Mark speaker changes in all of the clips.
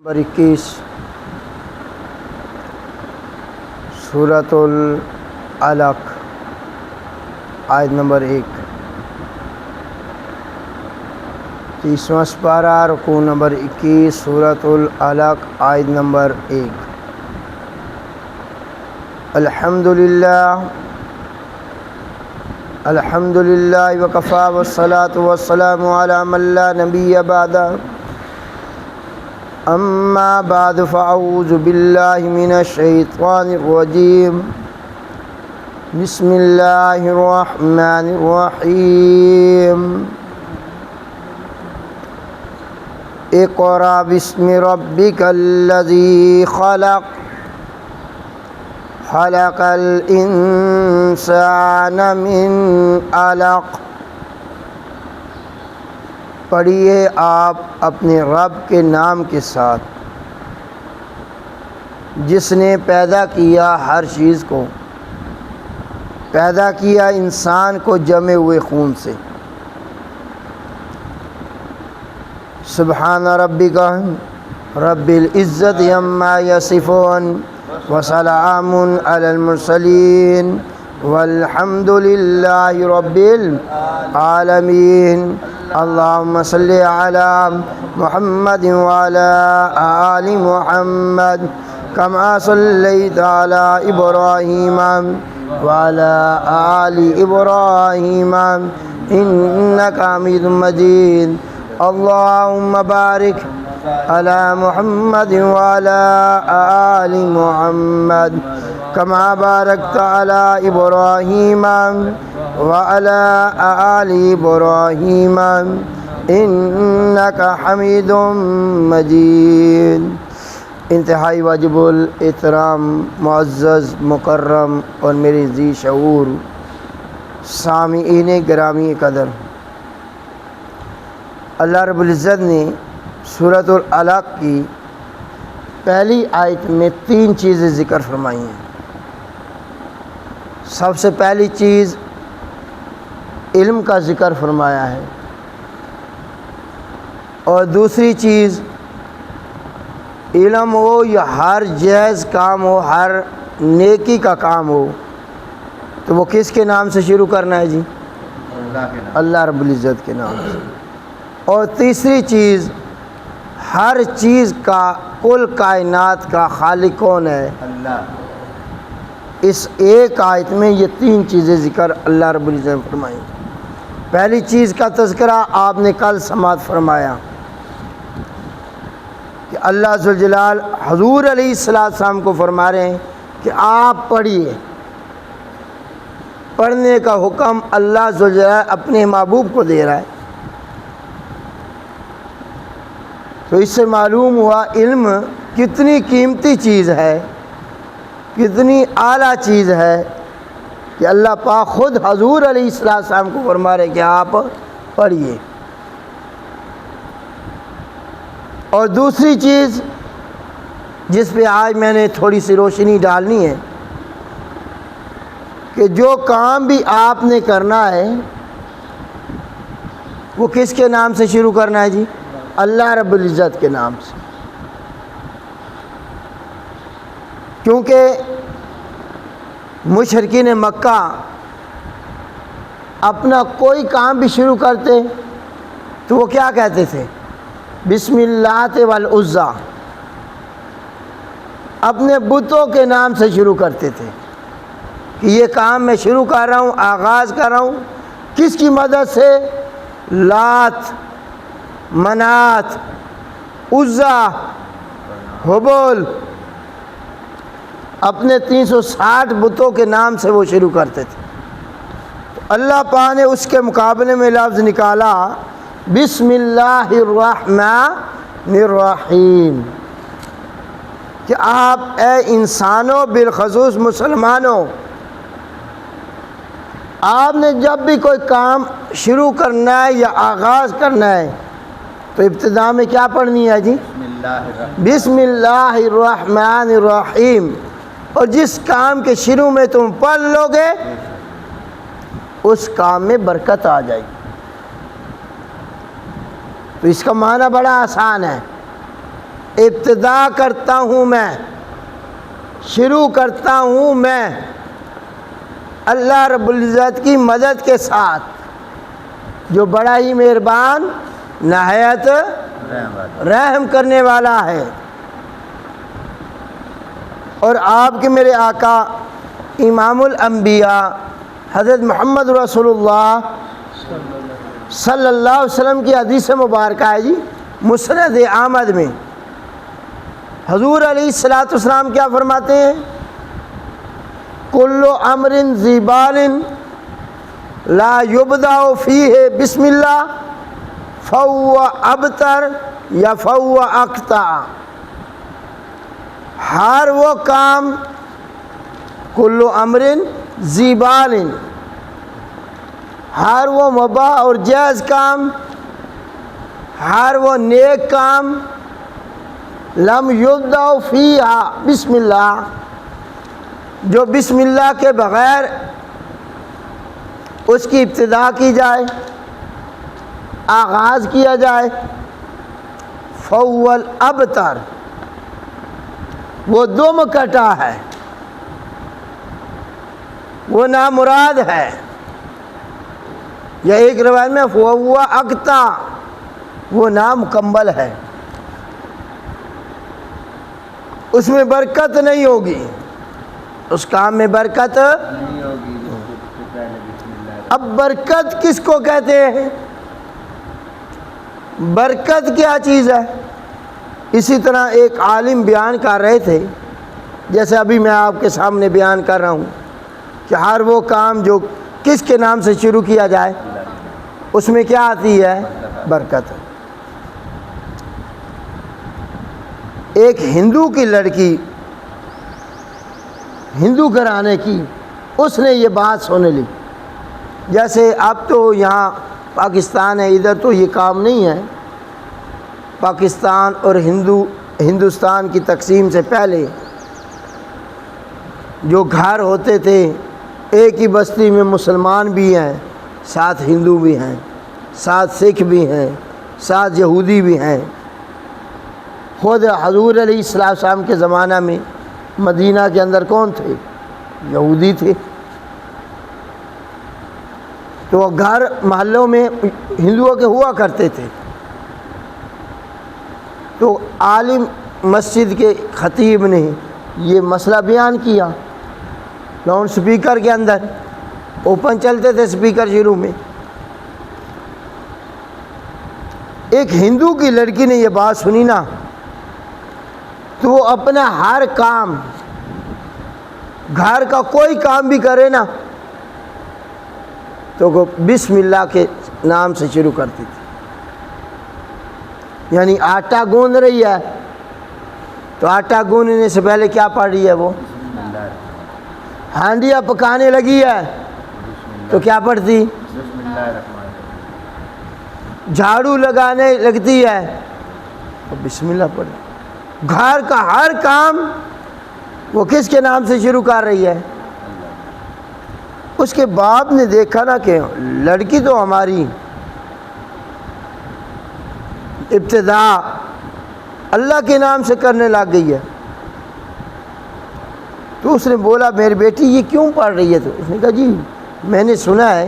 Speaker 1: Number 21 سورۃ العلق آیت number 1 30واں سپارہ رکوع نمبر 21 سورۃ العلق آیت نمبر 1 الحمدللہ وکفی والصلاۃ والسلام علی من لا نبی بعدہ اما بعد فاعوذ باللہ من الشیطان الرجیم بسم اللہ الرحمن الرحیم اقرأ باسم ربک الذی خلق خلق الانسان من علق۔ پڑھیے آپ اپنے رب کے نام کے ساتھ جس نے پیدا کیا ہر چیز کو، پیدا کیا انسان کو جمے ہوئے خون سے۔ سبحان ربک رب العزت عما یصفون وسلام علی المرسلین والحمد للہ رب العالمین۔ اللہم صلی علی محمد وعلی آل محمد کما صلیت علی ابراہیم وعلی آل ابراہیم انکا حمید مجید۔ اللہم بارک علی محمد وعلی آل محمد کما بارکت علی ابراہیم وعلی آل ابراہیم انکا حمید مجید۔ انتہائی واجب الاحترام معزز مکرم اور میرے ذی شعور سامعین گرامی قدر، اللہ رب العزت نے سورۃ العلق کی پہلی آیت میں 3 چیزیں ذکر فرمائی ہیں۔ سب سے پہلی چیز علم کا ذکر فرمایا ہے، اور دوسری چیز علم ہو یا ہر جائز کام ہو، ہر نیکی کا کام ہو، تو وہ کس کے نام سے شروع کرنا ہے جی؟ اللہ رب العزت کے نام سے۔ اور تیسری چیز ہر چیز کا، کل کائنات کا خالق کون ہے؟ اللہ۔ اس ایک آیت میں یہ 3 چیزیں ذکر اللہ رب العزت نے فرمائی۔ پہلی چیز کا تذکرہ آپ نے کل سماعت فرمایا کہ اللہ ذوالجلال حضور علیہ السلام کو فرما رہے ہیں کہ آپ پڑھیے۔ پڑھنے کا حکم اللہ ذوالجلال اپنے محبوب کو دے رہا ہے۔ تو اس سے معلوم ہوا علم کتنی قیمتی چیز ہے، کتنی اعلیٰ چیز ہے کہ اللہ پاک خود حضور علیہ السلام کو فرما رہے کہ آپ پڑھیے۔ اور دوسری چیز جس پہ آج میں نے تھوڑی سی روشنی ڈالنی ہے کہ جو کام بھی آپ نے کرنا ہے وہ کس کے نام سے شروع کرنا ہے جی؟ اللہ رب العزت کے نام سے۔ کیونکہ مشرکین مکہ اپنا کوئی کام بھی شروع کرتے تو وہ کیا کہتے تھے؟ بسم اللہ والعزیٰ، اپنے بتوں کے نام سے شروع کرتے تھے کہ یہ کام میں شروع کر رہا ہوں، آغاز کر رہا ہوں کس کی مدد سے؟ لات، منات، عزیٰ، ہبل، اپنے 360 بتوں کے نام سے وہ شروع کرتے تھے۔ اللہ پاک نے اس کے مقابلے میں لفظ نکالا بسم اللہ الرحمن الرحیم کہ آپ اے انسانوں، بالخصوص مسلمانوں، آپ نے جب بھی کوئی کام شروع کرنا ہے یا آغاز کرنا ہے تو ابتدا میں کیا پڑھنی ہے جی؟ بسم اللہ الرحمن الرحیم۔ اور جس کام کے شروع میں تم پڑھ لو گے اس کام میں برکت آ جائے گی۔ تو اس کا معنی بڑا آسان ہے ابتدا کرتا ہوں میں، شروع کرتا ہوں میں اللہ رب العزت کی مدد کے ساتھ، جو بڑا ہی مہربان نہایت رحم کرنے والا ہے۔ اور آپ کے میرے آقا امام الانبیاء حضرت محمد رسول اللہ صلی اللہ علیہ وسلم کی حدیث مبارکہ ہے جی، مسند احمد میں حضور علیہ السلام کیا فرماتے ہیں؟ کل امر ذی بال لا یبدأ فیہ بسم اللہ فہو ابتر یا فہو اقطع۔ ہر وہ کام، کل امر ذی بال، ہر وہ مباح اور جائز کام، ہر وہ نیک کام، لم یبدأ فیہا بسم اللہ، جو بسم اللہ کے بغیر اس کی ابتدا کی جائے، آغاز کیا جائے، فہو الابتر، وہ دم کٹا ہے، وہ نامراد ہے، یا ایک روایت میں فہو اقطع، وہ نامکمل ہے، اس میں برکت نہیں ہوگی، اس کام میں برکت نہیں ہوگی۔ اب برکت کس کو کہتے ہیں؟ برکت کیا چیز ہے؟ اسی طرح ایک عالم بیان کر رہے تھے، جیسے ابھی میں آپ کے سامنے بیان کر رہا ہوں کہ ہر وہ کام جو کس کے نام سے شروع کیا جائے اس میں کیا آتی ہے؟ برکت۔ ایک ہندو کی لڑکی، ہندو گھرانے کی، اس نے یہ بات سن لی، جیسے اب تو یہاں پاکستان ہے، ادھر تو یہ کام نہیں ہے، پاکستان اور ہندوستان کی تقسیم سے پہلے جو گھر ہوتے تھے، ایک ہی بستی میں مسلمان بھی ہیں، ساتھ ہندو بھی ہیں، ساتھ سکھ بھی ہیں، ساتھ یہودی بھی ہیں۔ خود حضور علیہ السلام کے زمانہ میں مدینہ کے اندر کون تھے؟ یہودی تھے۔ تو گھر محلوں میں ہندوؤں کے ہوا کرتے تھے۔ تو عالم مسجد کے خطیب نے یہ مسئلہ بیان کیا لاؤڈ سپیکر کے اندر، اوپن چلتے تھے سپیکر شروع میں۔ ایک ہندو کی لڑکی نے یہ بات سنی نا، تو وہ اپنا ہر کام، گھر کا کوئی کام بھی کرے نا تو وہ بسم اللہ کے نام سے شروع کرتی تھی۔ یعنی آٹا گوندھ رہی ہے تو آٹا گوندھنے سے پہلے کیا پڑھ رہی ہے وہ؟ ہانڈیاں پکانے لگی ہے تو کیا پڑھتی؟ جھاڑو لگانے لگتی ہے تو بسم اللہ پڑھتی۔ گھر کا ہر کام وہ کس کے نام سے شروع کر رہی ہے؟ اس کے باپ نے دیکھا نا کہ لڑکی تو ہماری ابتدا اللہ کے نام سے کرنے لگ گئی ہے، تو اس نے بولا میری بیٹی یہ کیوں پڑھ رہی ہے؟ تو اس نے کہا جی میں نے سنا ہے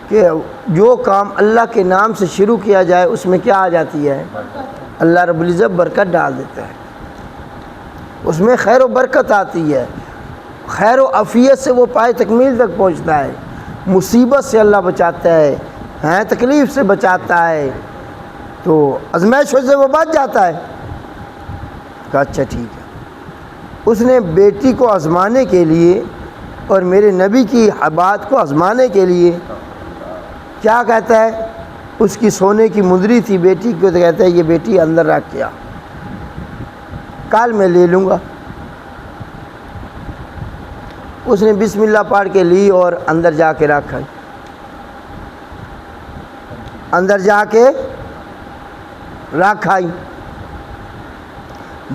Speaker 1: کہ جو کام اللہ کے نام سے شروع کیا جائے اس میں کیا آ جاتی ہے؟ اللہ رب العزت برکت ڈال دیتا ہے، اس میں خیر و برکت آتی ہے، خیر و عافیت سے وہ پائے تکمیل تک پہنچتا ہے، مصیبت سے اللہ بچاتا ہے، تکلیف سے بچاتا ہے، تو آزمائشوں سے وہ بچ جاتا ہے۔ کہا اچھا ٹھیک ہے۔ اس نے بیٹی کو آزمانے کے لیے اور میرے نبی کی بات کو آزمانے کے لیے کیا کہتا ہے؟ اس کی سونے کی مندری تھی بیٹی کو، تو کہتا ہے یہ بیٹی اندر رکھ کے آ، کل میں لے لوں گا۔ اس نے بسم اللہ پڑھ کے لی اور اندر جا کے رکھا، اندر جا کے رکھ آئی۔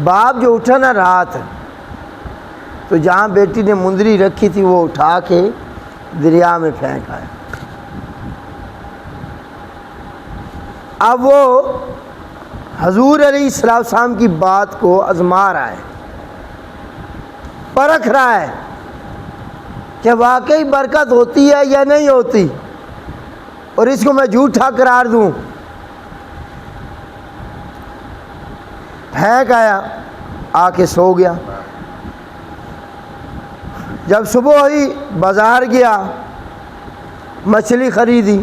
Speaker 1: باپ جو اٹھا نہ رات، تو جہاں بیٹی نے مندری رکھی تھی وہ اٹھا کے دریا میں پھینک آیا۔ اب وہ حضور علیہ السلام کی بات کو آزما رہا ہے، پرکھ رہا ہے کہ واقعی برکت ہوتی ہے یا نہیں ہوتی، اور اس کو میں جھوٹا قرار دوں۔ پھینک آیا، آ کے سو گیا۔ جب صبح ہوئی بازار گیا، مچھلی خریدی،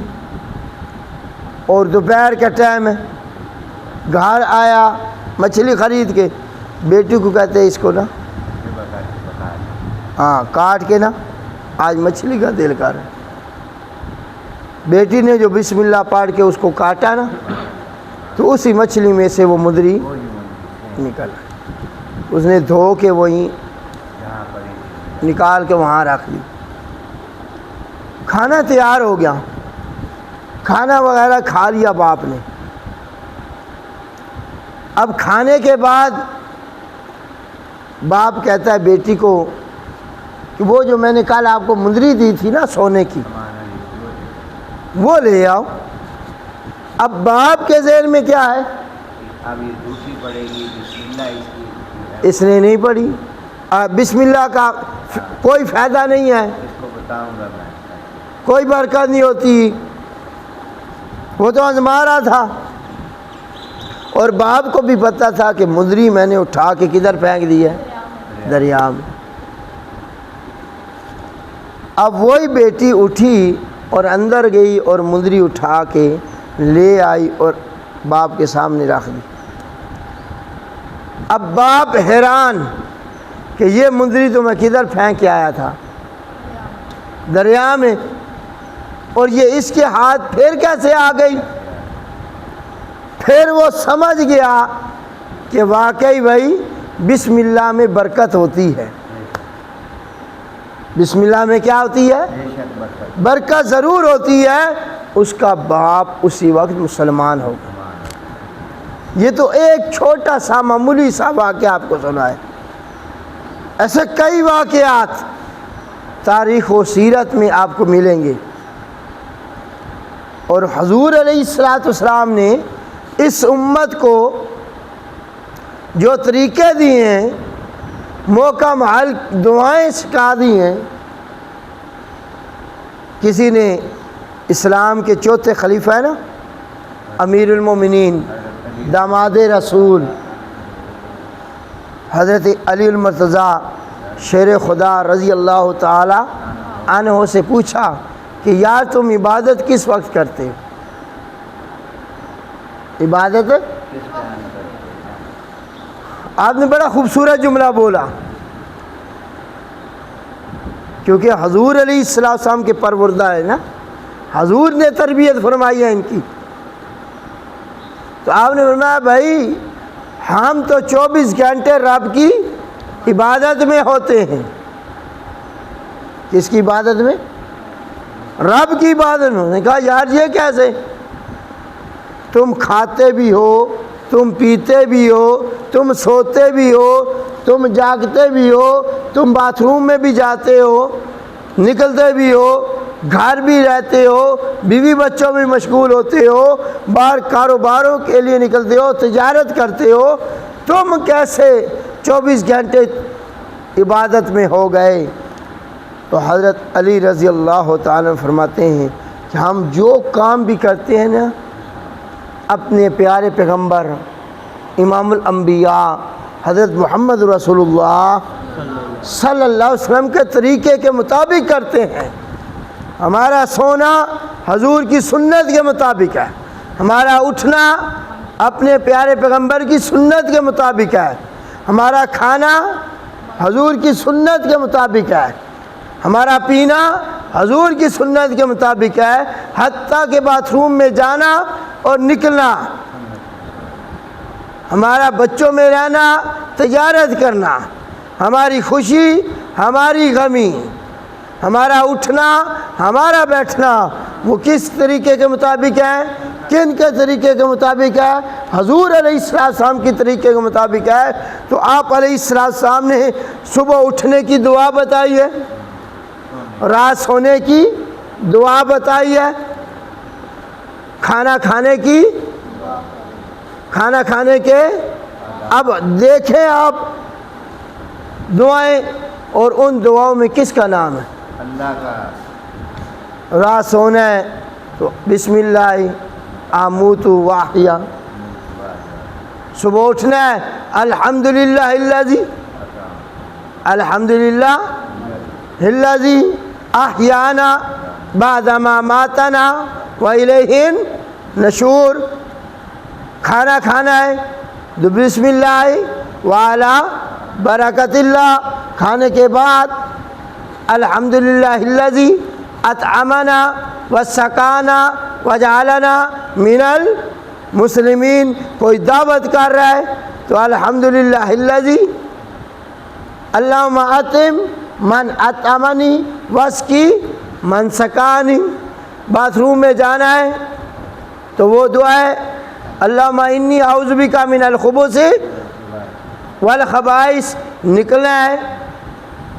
Speaker 1: اور دوپہر کا ٹائم ہے، گھر آیا مچھلی خرید کے، بیٹی کو کہتے ہیں اس کو نا کاٹ کے نا آج مچھلی کا دل کر۔ بیٹی نے جو بسم اللہ پڑھ کے اس کو کاٹا نا، تو اسی مچھلی میں سے وہ مدری نکل، اس نے دھو کے وہیں نکال کے وہاں رکھ دی۔ کھانا تیار ہو گیا، کھانا وغیرہ کھا لیا باپ نے۔ اب کھانے کے بعد باپ کہتا ہے بیٹی کو کہ وہ جو میں نے کل آپ کو مندری دی تھی نا سونے کی، وہ لے آؤ۔ اب باپ کے ذہن میں کیا ہے؟
Speaker 2: اب یہ دوسری پڑے گی بسم اللہ،
Speaker 1: اس نے نہیں پڑھی، بسم اللہ کا کوئی فائدہ نہیں ہے،
Speaker 2: اس کو بتاؤں گا میں،
Speaker 1: کوئی برکت نہیں ہوتی۔ وہ تو آزما رہا تھا، اور باپ کو بھی پتہ تھا کہ مندری میں نے اٹھا کے کدھر پھینک دی ہے؟ دریا میں۔ اب وہی بیٹی اٹھی اور اندر گئی اور مندری اٹھا کے لے آئی اور باپ کے سامنے رکھ دی۔ اب باپ حیران کہ یہ مندری تو میں کدھر پھینک کے آیا تھا؟ دریا میں، اور یہ اس کے ہاتھ پھر کیسے آ گئی؟ پھر وہ سمجھ گیا کہ واقعی بھائی بسم اللہ میں برکت ہوتی ہے۔ بسم اللہ میں کیا ہوتی ہے؟ برکت ضرور ہوتی ہے۔ اس کا باپ اسی وقت مسلمان ہو گیا۔ یہ تو ایک چھوٹا سا معمولی سا واقعہ آپ کو سنا ہے، ایسے کئی واقعات تاریخ و سیرت میں آپ کو ملیں گے۔ اور حضور علیہ السلام نے اس امت کو جو طریقے دیے ہیں، موقع محل دعائیں سکھا دی ہیں۔ کسی نے اسلام کے چوتھے خلیفہ ہے نا، امیر المومنین، داماد رسول حضرت علی المرتضیٰ شیر خدا رضی اللہ تعالی عنہ سے پوچھا کہ یار تم عبادت کس وقت کرتے ہو؟ عبادت آپ نے بڑا خوبصورت جملہ بولا، کیونکہ حضور علیہ السلام کے پروردہ ہے نا، حضور نے تربیت فرمائی ہے ان کی۔ تو آپ نے فرمایا بھائی ہم تو 24 گھنٹے رب کی عبادت میں ہوتے ہیں۔ کس کی عبادت میں؟ رب کی عبادت میں۔ نے کہا یار یہ کیسے؟ تم کھاتے بھی ہو، تم پیتے بھی ہو، تم سوتے بھی ہو، تم جاگتے بھی ہو، تم باتھ روم میں بھی جاتے ہو، نکلتے بھی ہو، گھر بھی رہتے ہو، بیوی بچوں میں مشغول ہوتے ہو، باہر کاروباروں کے لیے نکلتے ہو، تجارت کرتے ہو، تم کیسے 24 گھنٹے عبادت میں ہو گئے؟ تو حضرت علی رضی اللہ تعالیٰ فرماتے ہیں کہ ہم جو کام بھی کرتے ہیں نا، اپنے پیارے پیغمبر امام الانبیاء حضرت محمد رسول اللہ صلی اللہ علیہ وسلم کے طریقے کے مطابق کرتے ہیں۔ ہمارا سونا حضور کی سنت کے مطابق ہے، ہمارا اٹھنا اپنے پیارے پیغمبر کی سنت کے مطابق ہے، ہمارا کھانا حضور کی سنت کے مطابق ہے، ہمارا پینا حضور کی سنت کے مطابق ہے، حتیٰ کہ باتھ روم میں جانا اور نکلنا، ہمارا بچوں میں رہنا، تجارت کرنا، ہماری خوشی ہماری غمی، ہمارا اٹھنا ہمارا بیٹھنا، وہ کس طریقے کے مطابق ہے؟ کن کے طریقے کے مطابق ہے؟ حضور علیہ السلام کی طریقے کے مطابق ہے۔ تو آپ علیہ السلام نے صبح اٹھنے کی دعا بتائی ہے، رات سونے کی دعا بتائی ہے، کھانا کھانے کی، کھانا کھانے کے اب دیکھیں آپ دعائیں، اور ان دعاؤں میں کس کا نام ہے؟
Speaker 2: اللہ کا.
Speaker 1: رات سونا ہے تو بسم اللہ آموت واحیا. صبح اٹھنا ہے الحمدللہ الذی، الحمدللہ الذی احیانا بعد ما ماتنا والیہ النشور. کھانا کھانا ہے تو بسم اللہ وعلی برکت اللہ. کھانے کے بعد الحمدللہ الذی اطعمنا وسقانا وجعلنا من المسلمین. کوئی دعوت کر رہا ہے تو الحمدللہ الذی اللہم اطعم من اطعمنی واسقی من سقانی. باتھ روم میں جانا ہے تو وہ دعا ہے اللہم انی اعوذ بک من الخبث والخبائث. نکلنا ہے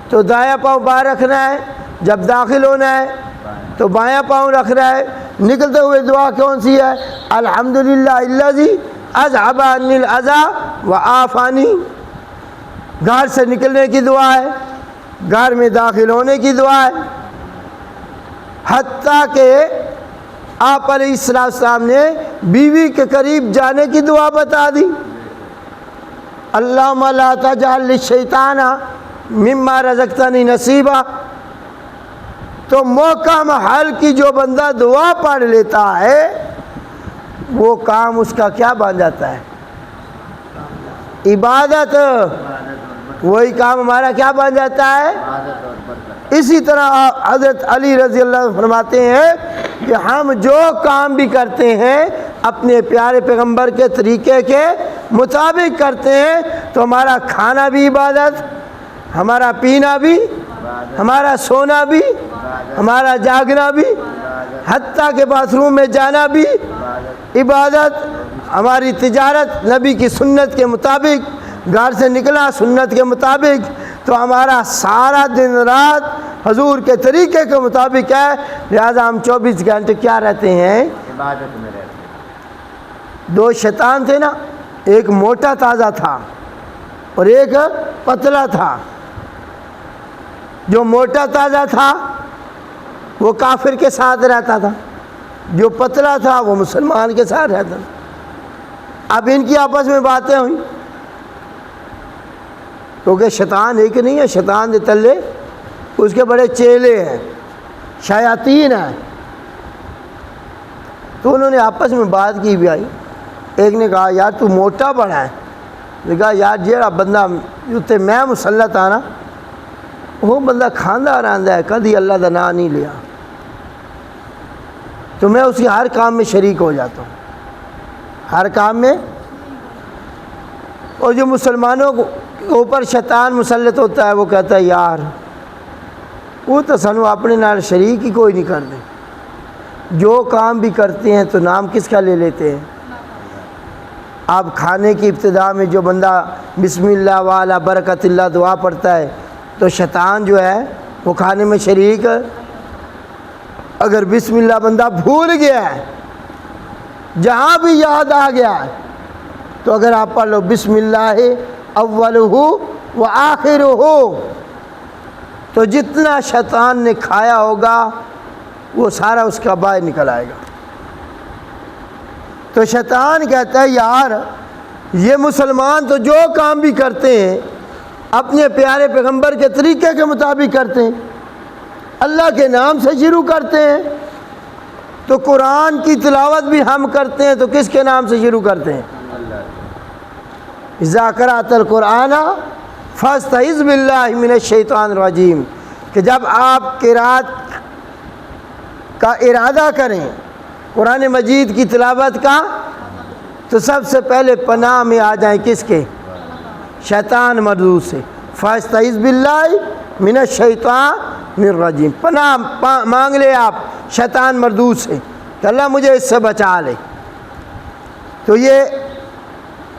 Speaker 1: تو دایاں پاؤں باہر رکھنا ہے، جب داخل ہونا ہے تو بایاں پاؤں رکھنا ہے. نکلتے ہوئے دعا کون سی ہے؟ الحمدللہ الذی اذھب عنی الاذی وعافانی. گھر سے نکلنے کی دعا ہے، گھر میں داخل ہونے کی دعا ہے. حتیٰ کہ آپ علیہ السلام نے بیوی کے قریب جانے کی دعا بتا دی. اللہم لا تجعل للشیطان مما رزقتنی نصیبا. تو موقع محل کی جو بندہ دعا پڑھ لیتا ہے وہ کام اس کا کیا بن جاتا ہے؟ عبادت. وہی کام ہمارا کیا بن جاتا ہے؟ اسی طرح حضرت علی رضی اللہ عنہ فرماتے ہیں کہ ہم جو کام بھی کرتے ہیں اپنے پیارے پیغمبر کے طریقے کے مطابق کرتے ہیں تو ہمارا کھانا بھی عبادت، ہمارا پینا بھی، ہمارا سونا بھی، ہمارا جاگنا بھی، حتیٰ کہ باتھ روم میں جانا بھی عبادت. ہماری تجارت نبی کی سنت کے مطابق، گھر سے نکلا سنت کے مطابق، تو ہمارا سارا دن رات حضور کے طریقے کے مطابق ہے. لہذا ہم 24 گھنٹے کیا رہتے ہیں؟
Speaker 2: عبادت میں رہتے ہیں.
Speaker 1: دو شیطان تھے نا، ایک موٹا تازہ تھا اور ایک پتلا تھا. جو موٹا تازہ تھا وہ کافر کے ساتھ رہتا تھا، جو پتلا تھا وہ مسلمان کے ساتھ رہتا تھا. اب ان کی آپس میں باتیں ہوئیں کیونکہ شیطان ایک نہیں ہے، شیطان دے تلے اس کے بڑے چیلے ہیں، شیاطین ہیں. تو انہوں نے آپس میں بات کی بھی آئی. ایک نے کہا یار تو موٹا بڑا ہے. نے کہا یار جیڑا بندہ اتنے میں مسلط آنا وہ بندہ کھاندہ رہندا ہے، کدی اللہ دا نام نہیں لیا، تو میں اس کی ہر کام میں شریک ہو جاتا ہوں، ہر کام میں. اور جو مسلمانوں کے اوپر شیطان مسلط ہوتا ہے وہ کہتا ہے یار وہ تو سانو اپنے نال شریک ہی کوئی نہیں کرتے. جو کام بھی کرتے ہیں تو نام کس کا لے لیتے ہیں؟ آپ کھانے کی ابتدا میں جو بندہ بسم اللہ وعلی برکت اللہ دعا پڑھتا ہے تو شیطان جو ہے وہ کھانے میں شریک. اگر بسم اللہ بندہ بھول گیا ہے، جہاں بھی یاد آ گیا ہے، تو اگر آپ پڑھ لو بسم اللہ اولہ و آخرہ، تو جتنا شیطان نے کھایا ہوگا وہ سارا اس کا باہر نکل آئے گا. تو شیطان کہتا ہے یار یہ مسلمان تو جو کام بھی کرتے ہیں اپنے پیارے پیغمبر کے طریقے کے مطابق کرتے ہیں، اللہ کے نام سے شروع کرتے ہیں. تو قرآن کی تلاوت بھی ہم کرتے ہیں تو کس کے نام سے شروع کرتے ہیں؟ اذا قرأت القرآن فاستعذ باللہ من الشیطان الرجیم. کہ جب آپ قرات کا ارادہ کریں قرآن مجید کی تلاوت کا تو سب سے پہلے پناہ میں آ جائیں کس کے؟ شیطان مردود سے. فاستعذ باللہ من الشیطان الرجیم. پناہ مانگ لے آپ شیطان مردود سے کہ اللہ مجھے اس سے بچا لے. تو یہ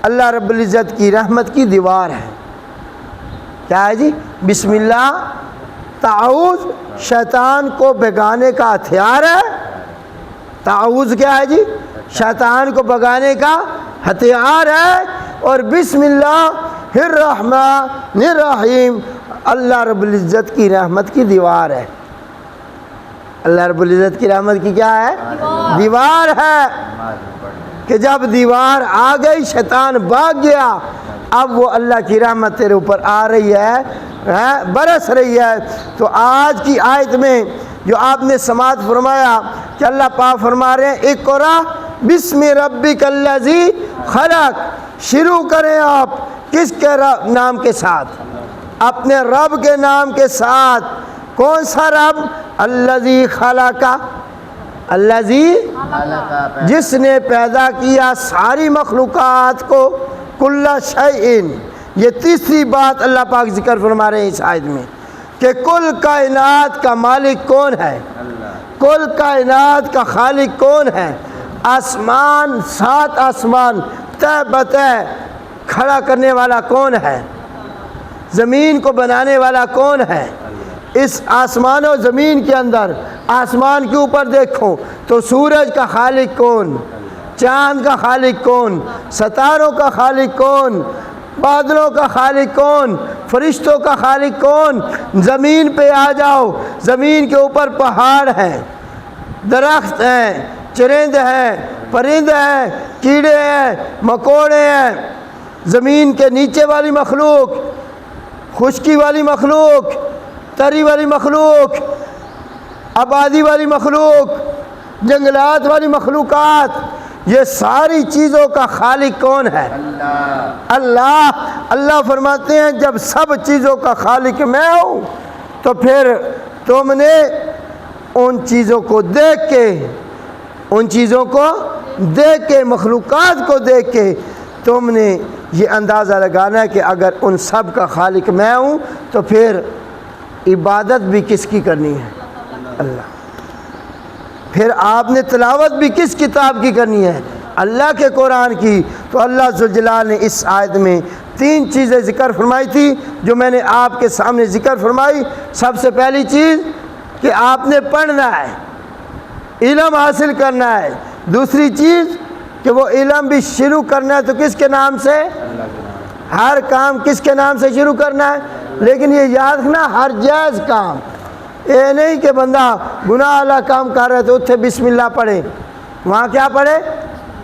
Speaker 1: اللہ رب العزت کی رحمت کی دیوار ہے. کیا ہے جی؟ بسم اللہ تعوذ شیطان کو بھگانے کا ہتھیار ہے. تعوذ کیا ہے جی؟ شیطان کو بھگانے کا ہتھیار ہے، اور بسم اللہ الرحمن الرحیم اللہ رب العزت کی رحمت کی دیوار ہے۔ اللہ رب العزت کی رحمت کی کیا ہے؟ دیوار ہے، کہ جب دیوار آ گئی شیطان بھاگ گیا، اب وہ اللہ کی رحمت تیرے اوپر آ رہی ہے، برس رہی ہے۔ تو آج کی آیت میں جو آپ نے سماعت فرمایا کہ اللہ پاک فرما رہے ہیں اقرا بسم ربک الذی خلق، شروع کریں آپ کس کے نام کے ساتھ؟ اپنے رب کے نام کے ساتھ۔ کون سا رب؟ الذی خلق، الذی جس نے پیدا کیا ساری مخلوقات کو، کل شیء۔ یہ تیسری بات اللہ پاک ذکر فرما رہے ہیں اس آیت میں کہ کل کائنات کا مالک کون ہے، کل کائنات کا خالق کون ہے؟ آسمان، 7 آسمان تہ بتہ کھڑا کرنے والا کون ہے؟ زمین کو بنانے والا کون ہے؟ اس آسمان و زمین کے اندر، آسمان کے اوپر دیکھو تو سورج کا خالق کون، چاند کا خالق کون، ستاروں کا خالق کون، بادلوں کا خالق کون، فرشتوں کا خالق کون؟ زمین پہ آ جاؤ، زمین کے اوپر پہاڑ ہیں، درخت ہیں، چرند ہیں، پرند ہیں، کیڑے ہیں، مکوڑے ہیں، زمین کے نیچے والی مخلوق، خشکی والی مخلوق، تری والی مخلوق، آبادی والی مخلوق، جنگلات والی مخلوقات، یہ ساری چیزوں کا خالق کون ہے؟ اللہ۔ اللہ فرماتے ہیں جب سب چیزوں کا خالق میں ہوں تو پھر تم نے ان چیزوں کو دیکھ کے، ان چیزوں کو دیکھ کے، مخلوقات کو دیکھ کے تم نے یہ اندازہ لگانا ہے کہ اگر ان سب کا خالق میں ہوں تو پھر عبادت بھی کس کی کرنی ہے؟ اللہ۔ پھر آپ نے تلاوت بھی کس کتاب کی کرنی ہے؟ اللہ کے قرآن کی۔ تو اللہ ذوالجلال نے اس آیت میں 3 چیزیں ذکر فرمائی تھی جو میں نے آپ کے سامنے ذکر فرمائی۔ سب سے پہلی چیز کہ آپ نے پڑھنا ہے، علم حاصل کرنا ہے۔ دوسری چیز کہ وہ علم بھی شروع کرنا ہے تو کس کے نام سے؟ ہر کام کس کے نام سے شروع کرنا ہے؟ لیکن یہ یاد رکھنا ہر جائز کام، یہ نہیں کہ بندہ گناہ والا کام کر رہا ہے تو اتنے بسم اللہ پڑھے، وہاں کیا پڑھے؟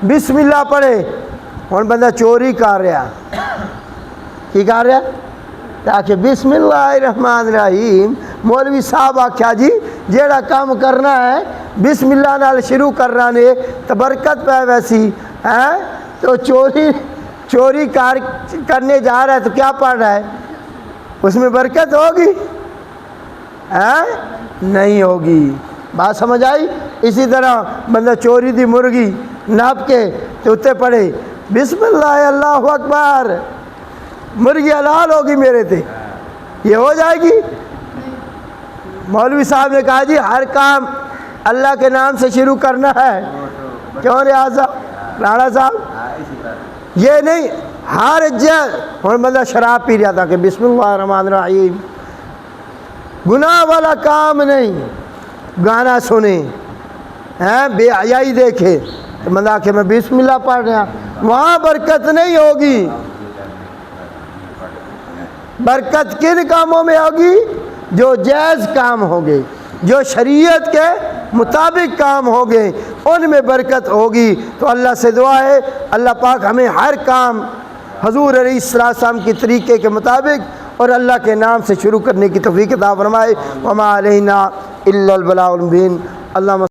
Speaker 1: بسم اللہ پڑھے۔ اور بندہ چوری کر رہا، کی کر رہا؟ تاکہ بسم اللہ الرحمن الرحیم مولوی صاحب آکھیا جی جیڑا کام کرنا ہے بسم اللہ نال شروع کرنا نے تو برکت پہ ویسی ہے، تو چوری کرنے جا رہا ہے تو کیا پڑھ رہا ہے؟ اس میں برکت ہوگی؟ نہیں ہوگی۔ بات سمجھ آئی؟ اسی طرح بندہ چوری دی مرغی ناپ کے تو اتنے پڑھے بسم اللہ اللہ اکبر، مرغی حلال ہوگی میرے تے، یہ ہو جائے گی؟ مولوی صاحب نے کہا جی ہر کام اللہ کے نام سے شروع کرنا ہے، کیوں ریاض صاحب، راڑا صاحب؟ یہ نہیں ہر اور بندہ شراب پی رہا تھا کہ بسم اللہ الرحمن الرحیم، گناہ والا کام نہیں، گانا سنے بے حیائی دیکھے تو بندہ کہ میں بسم اللہ پڑھ رہا، وہاں برکت نہیں ہوگی۔ برکت کن کاموں میں ہوگی؟ جو جائز کام ہو گئے، جو شریعت کے مطابق کام ہو گئے، ان میں برکت ہوگی۔ تو اللہ سے دعا ہے اللہ پاک ہمیں ہر کام حضور علیہ السلام کی طریقے کے مطابق اور اللہ کے نام سے شروع کرنے کی توفیق عطا فرمائے۔ وما علینا الا البلاغ المبین۔ اللہ